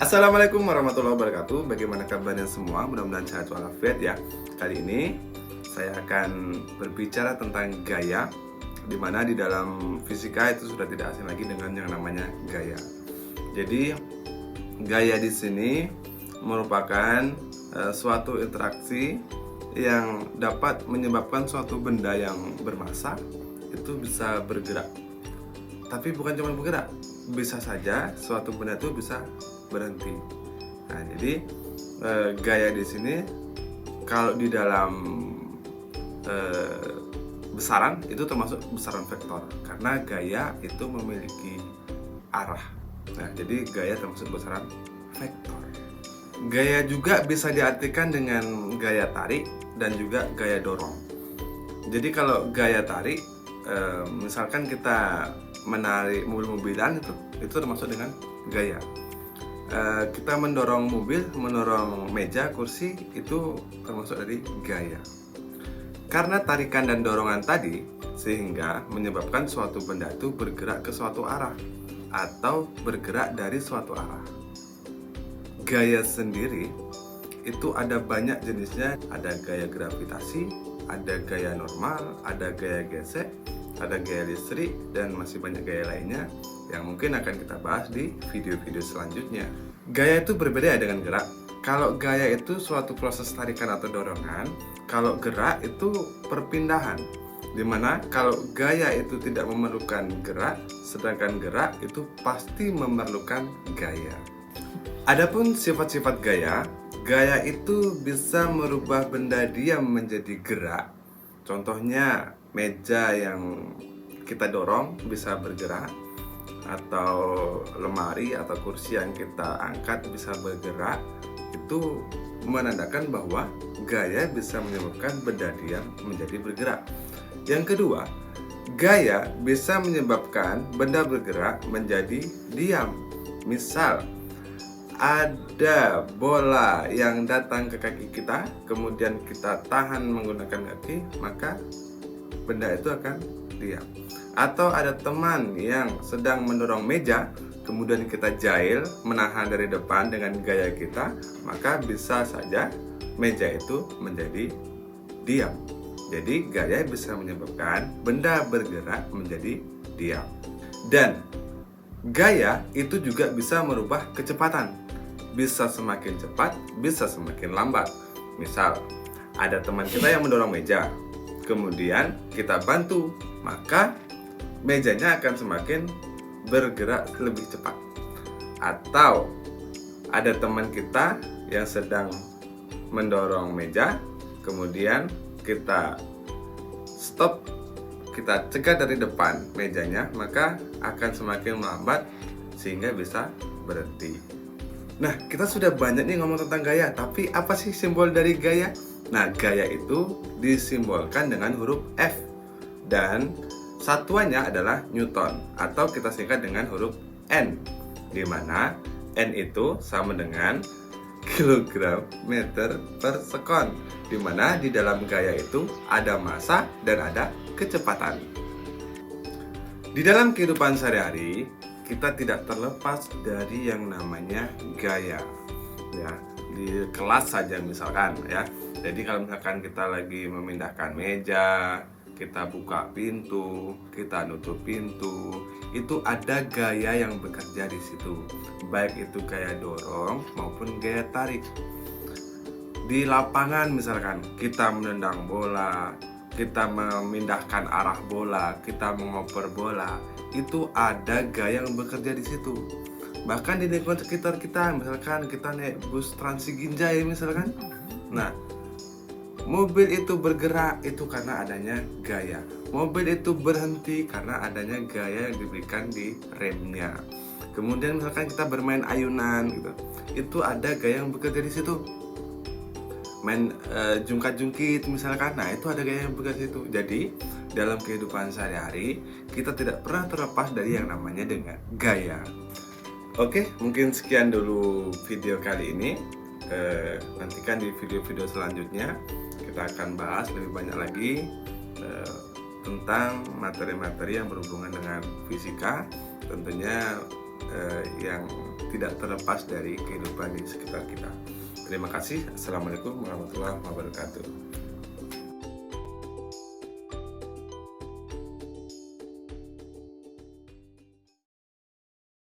Assalamualaikum warahmatullahi wabarakatuh. Bagaimana kabarnya semua? Mudah-mudahan sehat walafiat ya. Kali ini saya akan berbicara tentang gaya, di mana di dalam fisika itu sudah tidak asing lagi dengan yang namanya gaya. Jadi gaya di sini merupakan suatu interaksi yang dapat menyebabkan suatu benda yang bermassa itu bisa bergerak. Tapi bukan cuma bergerak, bisa saja suatu benda itu bisa berhenti. Nah, jadi gaya di sini kalau di dalam besaran itu termasuk besaran vektor karena gaya itu memiliki arah. Nah, jadi gaya termasuk besaran vektor. Gaya juga bisa diartikan dengan gaya tarik dan juga gaya dorong. Jadi kalau gaya tarik, misalkan kita menarik mobil-mobilan itu termasuk dengan gaya. Kita mendorong mobil, mendorong meja, kursi itu termasuk dari gaya. Karena tarikan dan dorongan tadi sehingga menyebabkan suatu benda itu bergerak ke suatu arah atau bergerak dari suatu arah. Gaya sendiri itu ada banyak jenisnya, ada gaya gravitasi, ada gaya normal, ada gaya gesek, ada gaya listrik, dan masih banyak gaya lainnya yang mungkin akan kita bahas di video-video selanjutnya. Gaya itu berbeda ya dengan gerak. Kalau gaya itu suatu proses tarikan atau dorongan, kalau gerak itu perpindahan. Dimana kalau gaya itu tidak memerlukan gerak, sedangkan gerak itu pasti memerlukan gaya. Adapun sifat-sifat gaya, gaya itu bisa merubah benda diam menjadi gerak. Contohnya meja yang kita dorong bisa bergerak, atau lemari atau kursi yang kita angkat bisa bergerak. Itu menandakan bahwa gaya bisa menyebabkan benda diam menjadi bergerak. Yang kedua, gaya bisa menyebabkan benda bergerak menjadi diam. Misal ada bola yang datang ke kaki kita, kemudian kita tahan menggunakan kaki, maka benda itu akan diam. Atau ada teman yang sedang mendorong meja, kemudian kita jahil menahan dari depan dengan gaya kita, maka bisa saja meja itu menjadi diam. Jadi gaya bisa menyebabkan benda bergerak menjadi diam. Dan gaya itu juga bisa merubah kecepatan. Bisa semakin cepat, bisa semakin lambat. Misal ada teman kita yang mendorong meja, kemudian kita bantu, maka mejanya akan semakin bergerak lebih cepat. Atau ada teman kita yang sedang mendorong meja, kemudian kita stop, kita cegah dari depan mejanya, maka akan semakin melambat sehingga bisa berhenti. Nah, kita sudah banyak nih ngomong tentang gaya, tapi apa sih simbol dari gaya? Nah, gaya itu disimbolkan dengan huruf F dan satuannya adalah Newton atau kita singkat dengan huruf N, di mana N itu sama dengan kilogram meter per sekon, di mana di dalam gaya itu ada massa dan ada kecepatan. Di dalam kehidupan sehari-hari kita tidak terlepas dari yang namanya gaya. Ya, di kelas saja misalkan ya. Jadi kalau misalkan kita lagi memindahkan meja, kita buka pintu, kita nutup pintu, itu ada gaya yang bekerja di situ. Baik itu gaya dorong maupun gaya tarik. Di lapangan misalkan kita menendang bola, kita memindahkan arah bola, kita mengoper bola, itu ada gaya yang bekerja di situ. Bahkan di lingkungan sekitar kita, misalkan kita naik bus Transiginjai misalkan, nah mobil itu bergerak itu karena adanya gaya. Mobil itu berhenti karena adanya gaya yang diberikan di remnya. Kemudian misalkan kita bermain ayunan gitu, itu ada gaya yang bekerja di situ. Main jungkat-jungkit misalkan, nah itu ada gaya yang bekerja di situ. Jadi dalam kehidupan sehari-hari kita tidak pernah terlepas dari yang namanya dengan gaya. Oke, mungkin sekian dulu video kali ini. Nantikan di video-video selanjutnya kita akan bahas lebih banyak lagi tentang materi-materi yang berhubungan dengan fisika. Tentunya yang tidak terlepas dari kehidupan di sekitar kita. Terima kasih. Assalamualaikum warahmatullahi wabarakatuh.